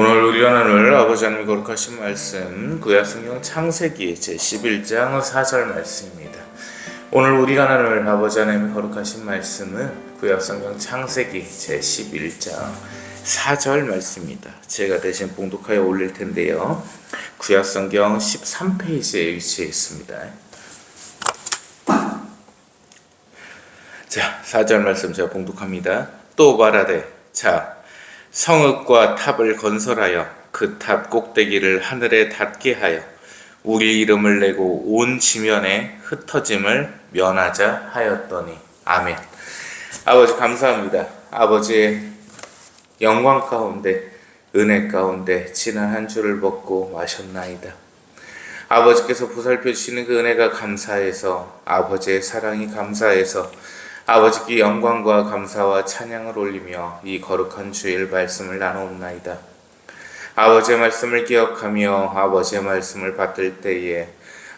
오늘 우리가 나눌 아버지 하나님의 거룩하신 말씀 구약성경 창세기 제11장 4절 말씀입니다. 오늘 우리가 나눌 아버지 하나님의 거룩하신 말씀은 구약성경 창세기 제11장 4절 말씀입니다. 제가 대신 봉독하여 올릴 텐데요. 구약성경 13페이지에 위치해 있습니다. 자, 4절 말씀 제가 봉독합니다. 또 말하되 자 성읍과 탑을 건설하여 그 탑 꼭대기를 하늘에 닿게 하여 우리 이름을 내고 온 지면에 흩어짐을 면하자 하였더니 아멘. 아버지 감사합니다. 아버지의 영광 가운데 은혜 가운데 지난 한 주를 먹고 마셨나이다. 아버지께서 보살펴 주시는 그 은혜가 감사해서 아버지의 사랑이 감사해서 아버지께 영광과 감사와 찬양을 올리며 이 거룩한 주일 말씀을 나누옵나이다. 아버지의 말씀을 기억하며 아버지의 말씀을 받들 때에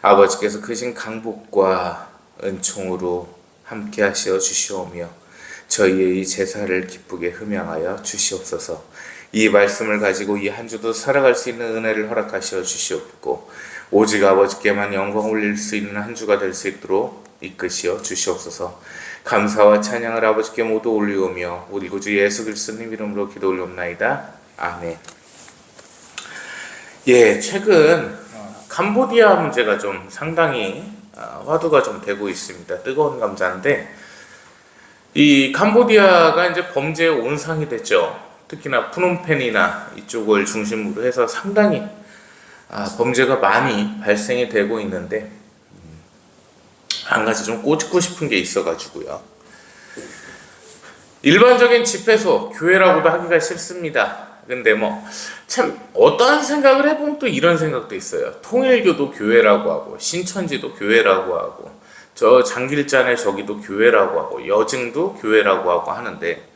아버지께서 크신 강복과 은총으로 함께 하시어 주시오며 저희의 이 제사를 기쁘게 흠양하여 주시옵소서. 이 말씀을 가지고 이 한 주도 살아갈 수 있는 은혜를 허락하시어 주시옵고 오직 아버지께만 영광 올릴 수 있는 한 주가 될 수 있도록 이끄시어 주시옵소서. 감사와 찬양을 아버지께 모두 올리오며 우리 구주 예수 그리스도님 이름으로 기도 올리옵나이다. 아멘. 예, 최근 캄보디아 문제가 좀 상당히 화두가 좀 되고 있습니다. 뜨거운 감자인데 이 캄보디아가 이제 범죄의 온상이 됐죠. 특히나 푸놈펜이나 이쪽을 중심으로 해서 상당히 범죄가 많이 발생이 되고 있는데 한 가지 좀 꽂고 싶은 게 있어가지고요. 일반적인 집회소, 교회라고도 하기가 싫습니다. 근데 참 어떠한 생각을 해보면 또 이런 생각도 있어요. 통일교도 교회라고 하고 신천지도 교회라고 하고 저 장길잔의 저기도 교회라고 하고 여증도 교회라고 하고 하는데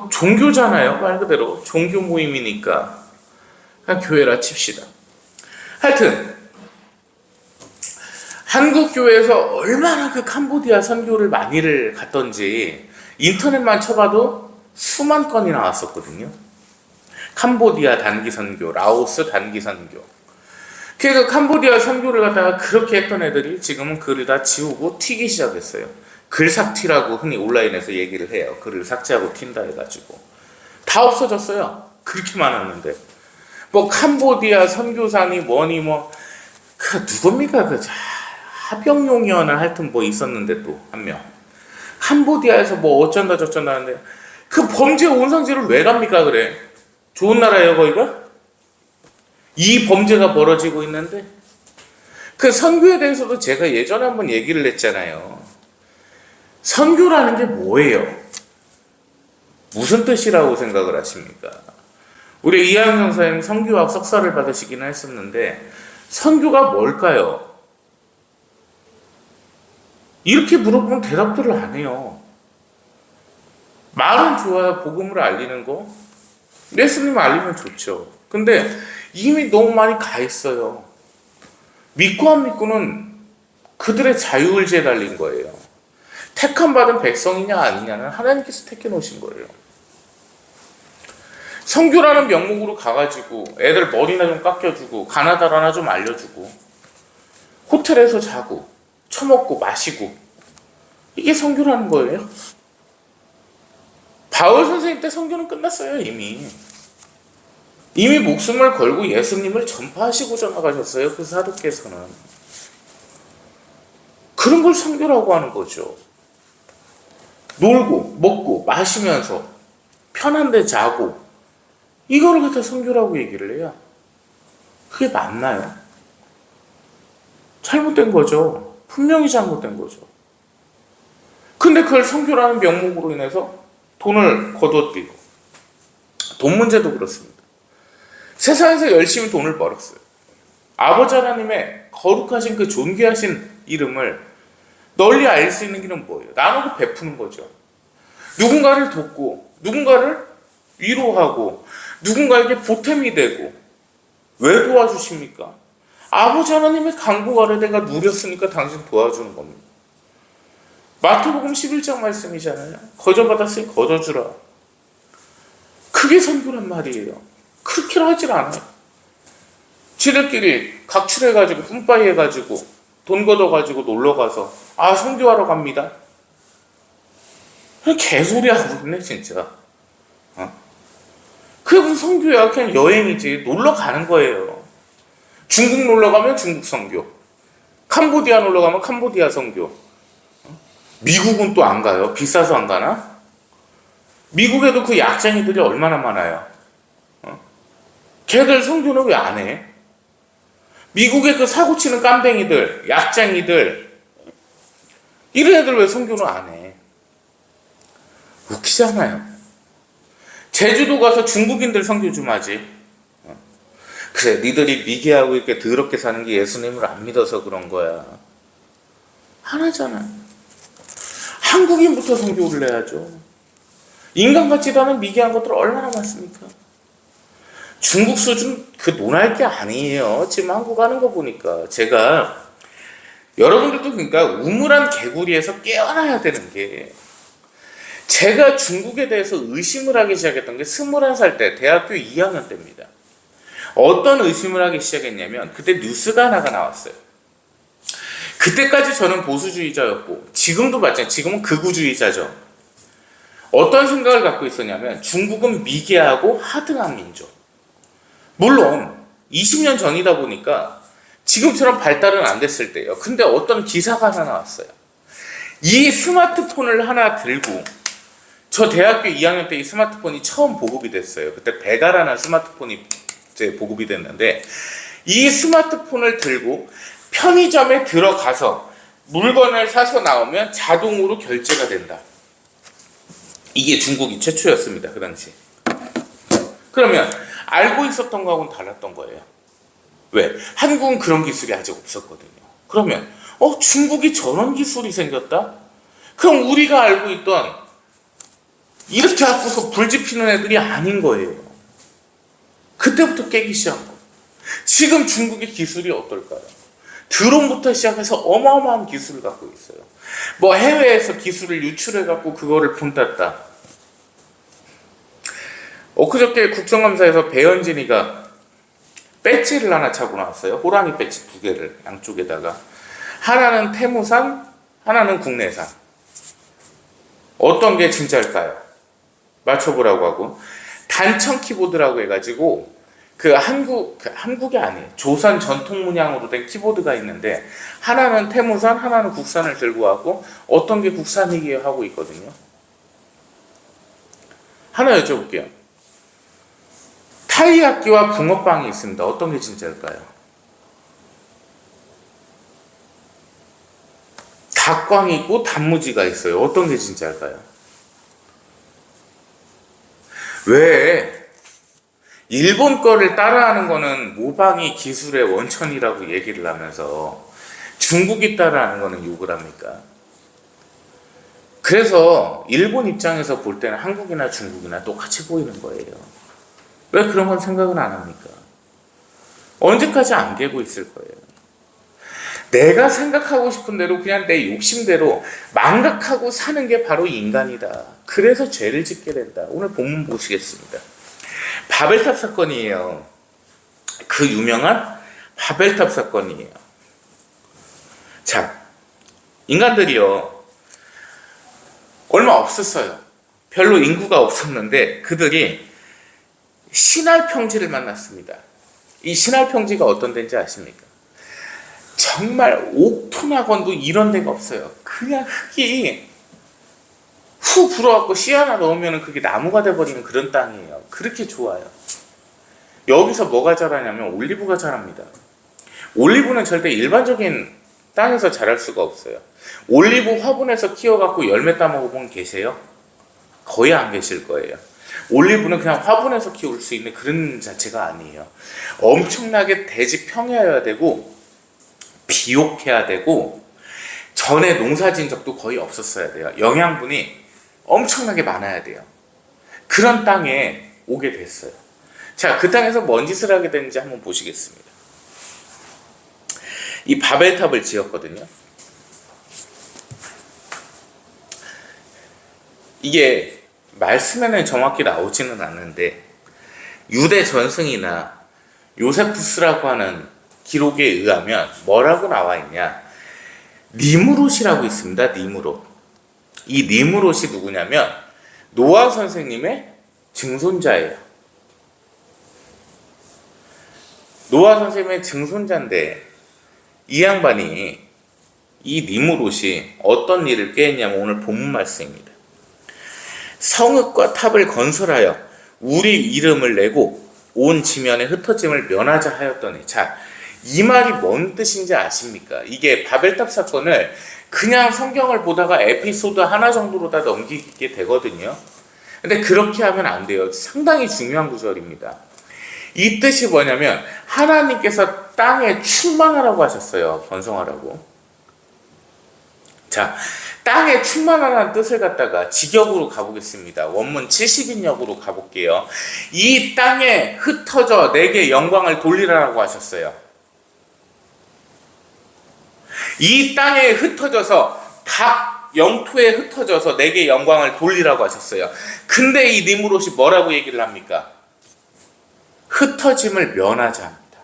종교잖아요. 말 그대로 종교 모임이니까 그냥 교회라 칩시다. 하여튼 한국 교회에서 얼마나 그 캄보디아 선교를 많이를 갔던지 인터넷만 쳐봐도 수만 건이 나왔었거든요. 캄보디아 단기 선교, 라오스 단기 선교. 그 캄보디아 선교를 갖다가 그렇게 했던 애들이 지금은 글을 다 지우고 튀기 시작했어요. 글삭튀라고 흔히 온라인에서 얘기를 해요. 글을 삭제하고 튄다 해가지고 다 없어졌어요. 그렇게 많았는데 캄보디아 선교사니 뭐니 누굽니까 하병용이어나 하여튼 있었는데 또 한 명 캄보디아에서 어쩐다 저쩐다 하는데 그 범죄 온상지를 왜 갑니까? 그래 좋은 나라예요 거기가? 이 범죄가 벌어지고 있는데 그 선교에 대해서도 제가 예전에 한번 얘기를 했잖아요. 선교라는 게 뭐예요? 무슨 뜻이라고 생각을 하십니까? 우리 이하영 선생님 선교학 석사를 받으시기는 했었는데 선교가 뭘까요? 이렇게 물어보면 대답들을 안 해요. 말은 좋아요. 복음을 알리는 거. 예수님 알리면 좋죠. 근데 이미 너무 많이 가 있어요. 믿고 안 믿고는 그들의 자유의지에 달린 거예요. 택함 받은 백성이냐 아니냐는 하나님께서 택해 놓으신 거예요. 선교라는 명목으로 가가지고 애들 머리나 좀 깎여주고 가나다라나 좀 알려주고 호텔에서 자고 처먹고 마시고 이게 선교라는 거예요. 바울 선생님 때 선교는 끝났어요. 이미 목숨을 걸고 예수님을 전파하시고자 나가셨어요. 그 사도께서는. 그런 걸 선교라고 하는 거죠. 놀고 먹고 마시면서 편한데 자고 이거를 갖다 선교라고 얘기를 해요. 그게 맞나요? 잘못된 거죠. 분명히 잘못된 거죠. 근데 그걸 선교라는 명목으로 인해서 돈을 거둬들이고 돈 문제도 그렇습니다. 세상에서 열심히 돈을 벌었어요. 아버지 하나님의 거룩하신 그 존귀하신 이름을 널리 알 수 있는 길은 뭐예요? 나누고 베푸는 거죠. 누군가를 돕고 누군가를 위로하고 누군가에게 보탬이 되고 왜 도와주십니까? 아버지 하나님의 강복 아래 내가 누렸으니까 당신 도와주는 겁니다. 마태복음 11장 말씀이잖아요. 거저받았으니 거저주라. 그게 선교란 말이에요. 그렇게 하질 않아요. 지들끼리 각출해가지고 뿜빠이 해가지고 돈 걷어가지고 놀러가서 선교하러 갑니다. 개소리 하고 있네 진짜. 그게 무슨 선교야? 그냥 여행이지. 놀러 가는 거예요. 중국 놀러 가면 중국 선교, 캄보디아 놀러 가면 캄보디아 선교. 미국은 또 안 가요? 비싸서 안 가나? 미국에도 그 약쟁이들이 얼마나 많아요. 걔들 선교는 왜 안 해? 미국의 그 사고치는 깜댕이들, 약쟁이들, 이런 애들 왜 선교는 안 해? 웃기잖아요. 제주도 가서 중국인들 선교 좀 하지. 그래, 니들이 미개하고 이렇게 더럽게 사는 게 예수님을 안 믿어서 그런 거야. 하나잖아. 한국인부터 선교를 해야죠. 인간 같지도 않은 미개한 것들 얼마나 많습니까? 중국 수준 그 논할 게 아니에요. 지금 한국 하는 거 보니까. 제가 여러분들도 그러니까 우물한 개구리에서 깨어나야 되는 게, 제가 중국에 대해서 의심을 하기 시작했던 게 21살 때, 대학교 2학년 때입니다. 어떤 의심을 하기 시작했냐면, 그때 뉴스가 하나가 나왔어요. 그때까지 저는 보수주의자였고, 지금도 마찬가지, 지금은 극우주의자죠. 어떤 생각을 갖고 있었냐면, 중국은 미개하고 하등한 민족. 물론 20년 전이다 보니까 지금처럼 발달은 안 됐을 때예요. 근데 어떤 기사가 하나 나왔어요. 이 스마트폰을 하나 들고, 저 대학교 2학년 때 이 스마트폰이 처음 보급이 됐어요. 그때 베가라는 스마트폰이 이제 보급이 됐는데, 이 스마트폰을 들고 편의점에 들어가서 물건을 사서 나오면 자동으로 결제가 된다. 이게 중국이 최초였습니다. 그 당시. 그러면 알고 있었던 거하고는 달랐던 거예요. 왜? 한국은 그런 기술이 아직 없었거든요. 그러면 중국이 저런 기술이 생겼다? 그럼 우리가 알고 있던 이렇게 갖고서 불 지피는 애들이 아닌 거예요. 그때부터 깨기 시작한 거예요. 지금 중국의 기술이 어떨까요? 드론부터 시작해서 어마어마한 기술을 갖고 있어요. 뭐 해외에서 기술을 유출해갖고 그거를 본땄다. 엊그저께 국정감사에서 배현진이가 배지를 하나 차고 나왔어요. 호랑이 배지 2개를 양쪽에다가. 하나는 태무산, 하나는 국내산. 어떤 게 진짜일까요? 맞춰보라고 하고, 단청 키보드라고 해가지고 한국이 아니에요. 조선 전통 문양으로 된 키보드가 있는데, 하나는 태무산, 하나는 국산을 들고 왔고, 어떤 게 국산이기에 하고 있거든요. 하나 여쭤볼게요. 타이야끼와 붕어빵이 있습니다. 어떤 게 진짜일까요? 닭광이 있고 단무지가 있어요. 어떤 게 진짜일까요? 왜 일본 거를 따라하는 거는 모방이 기술의 원천이라고 얘기를 하면서 중국이 따라하는 거는 욕을 합니까? 그래서 일본 입장에서 볼 때는 한국이나 중국이나 똑같이 보이는 거예요. 왜 그런 건 생각은 안 합니까? 언제까지 안 깨고 있을 거예요. 내가 생각하고 싶은 대로 그냥 내 욕심대로 망각하고 사는 게 바로 인간이다. 그래서 죄를 짓게 된다. 오늘 본문 보시겠습니다. 바벨탑 사건이에요. 그 유명한 바벨탑 사건이에요. 자, 인간들이요, 얼마 없었어요. 별로 인구가 없었는데 그들이 신할평지를 만났습니다. 이 신할평지가 어떤 데인지 아십니까? 정말 옥토나건도 이런 데가 없어요. 그냥 흙이 후 불어갖고 씨 하나 넣으면 그게 나무가 돼버리는 그런 땅이에요. 그렇게 좋아요. 여기서 뭐가 자라냐면 올리브가 자랍니다. 올리브는 절대 일반적인 땅에서 자랄 수가 없어요. 올리브 화분에서 키워갖고 열매 따먹어본 계세요? 거의 안 계실 거예요. 올리브는 그냥 화분에서 키울 수 있는 그런 자체가 아니에요. 엄청나게 대지 평야여야 되고 비옥해야 되고 전에 농사진 적도 거의 없었어야 돼요. 영양분이 엄청나게 많아야 돼요. 그런 땅에 오게 됐어요. 자, 그 땅에서 뭔 짓을 하게 되는지 한번 보시겠습니다. 이 바벨탑을 지었거든요. 이게 말씀에는 정확히 나오지는 않는데 유대 전승이나 요세푸스라고 하는 기록에 의하면 뭐라고 나와 있냐? 니무롯이라고 있습니다. 니무롯. 이 니무롯이 누구냐면 노아 선생님의 증손자예요. 노아 선생님의 증손자인데 이 양반이, 이 니무롯이 어떤 일을 꾀했냐면 오늘 본문 말씀입니다. 성읍과 탑을 건설하여 우리 이름을 내고 온 지면에 흩어짐을 면하자 하였더니, 자, 이 말이 뭔 뜻인지 아십니까? 이게 바벨탑 사건을 그냥 성경을 보다가 에피소드 하나 정도로 다 넘기게 되거든요. 근데 그렇게 하면 안 돼요. 상당히 중요한 구절입니다. 이 뜻이 뭐냐면 하나님께서 땅에 충만하라고 하셨어요. 번성하라고. 자, 땅에 충만하라는 뜻을 갖다가 직역으로 가보겠습니다. 원문 70인역으로 가볼게요. 이 땅에 흩어져 내게 영광을 돌리라고 하셨어요. 이 땅에 흩어져서 각 영토에 흩어져서 내게 영광을 돌리라고 하셨어요. 근데 이 니무롯이 뭐라고 얘기를 합니까? 흩어짐을 면하자 합니다.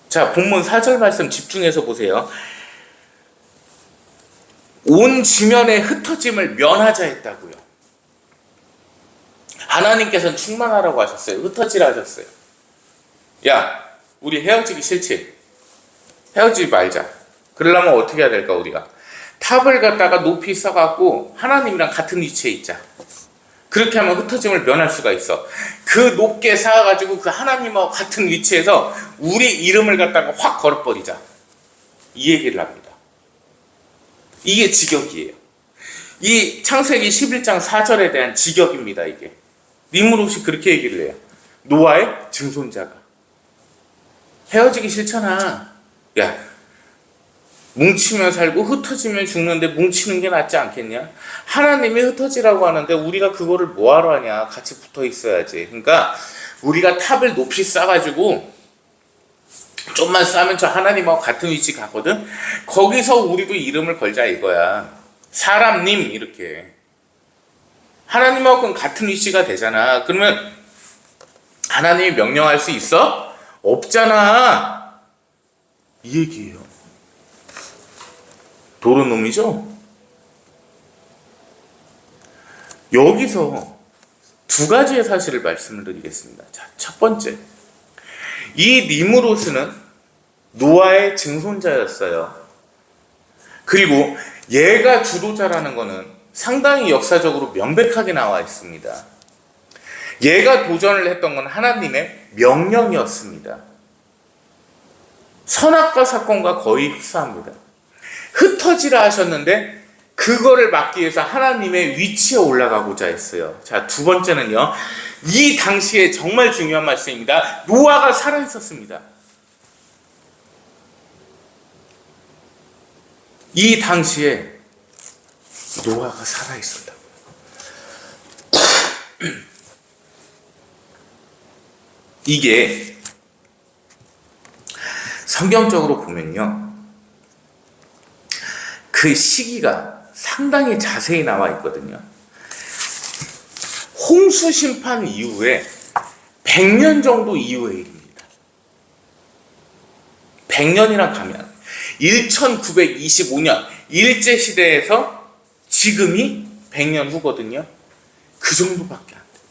자, 본문 4절 말씀 집중해서 보세요. 온 지면에 흩어짐을 면하자 했다고요. 하나님께서는 충만하라고 하셨어요. 흩어지라 하셨어요. 야, 우리 헤어지기 싫지? 헤어지지 말자. 그러려면 어떻게 해야 될까, 우리가? 탑을 갖다가 높이 써갖고 하나님이랑 같은 위치에 있자. 그렇게 하면 흩어짐을 면할 수가 있어. 그 높게 쌓아가지고 그 하나님하고 같은 위치에서 우리 이름을 갖다가 확 걸어버리자. 이 얘기를 합니다. 이게 직역이에요. 이 창세기 11장 4절에 대한 직역입니다. 이게 니무롯이 그렇게 얘기를 해요. 노아의 증손자가 헤어지기 싫잖아. 야, 뭉치면 살고 흩어지면 죽는데 뭉치는 게 낫지 않겠냐? 하나님이 흩어지라고 하는데 우리가 그거를 뭐하러 하냐? 같이 붙어 있어야지. 그러니까 우리가 탑을 높이 쌓아가지고 좀만 쌓으면 저 하나님하고 같은 위치 가거든. 거기서 우리도 이름을 걸자 이거야. 사람님 이렇게. 하나님하고는 같은 위치가 되잖아. 그러면 하나님이 명령할 수 있어? 없잖아. 이 얘기예요. 도루놈이죠? 여기서 두 가지의 사실을 말씀을 드리겠습니다. 자, 첫 번째. 이 니무롯은 노아의 증손자였어요. 그리고 얘가 주도자라는 것은 상당히 역사적으로 명백하게 나와 있습니다. 얘가 도전을 했던 건 하나님의 명령이었습니다. 선악과 사건과 거의 흡사합니다. 흩어지라 하셨는데 그거를 막기 위해서 하나님의 위치에 올라가고자 했어요. 자, 두 번째는요. 이 당시에 정말 중요한 말씀입니다. 노아가 살아있었습니다. 이 당시에 노아가 살아있었다. 이게 성경적으로 보면요. 그 시기가 상당히 자세히 나와 있거든요. 홍수 심판 이후에 100년 정도 이후의 일입니다. 100년이나 가면 1925년 일제시대에서 지금이 100년 후거든요. 그 정도밖에 안 돼요.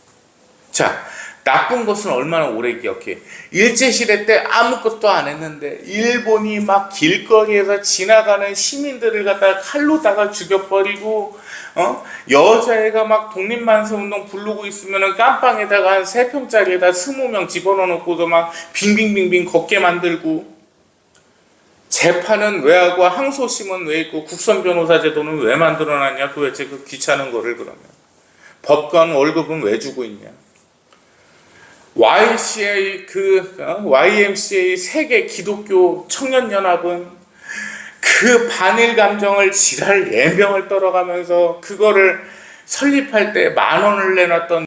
자, 나쁜 것은 얼마나 오래 기억해. 일제시대 때 아무것도 안 했는데 일본이 막 길거리에서 지나가는 시민들을 갖다가 칼로다가 죽여버리고, 여자애가 막 독립만세운동 부르고 있으면은 깜빵에다가 한 3평짜리에다 20명 집어넣어놓고서 막 빙빙빙빙 걷게 만들고, 재판은 왜 하고 항소심은 왜 있고 국선 변호사 제도는 왜 만들어놨냐? 도대체 그 귀찮은 거를. 그러면 법관 월급은 왜 주고 있냐? YMCA 세계 기독교 청년연합은 그 반일 감정을 지랄 예명을 떨어가면서 그거를 설립할 때 10,000원을 내놨던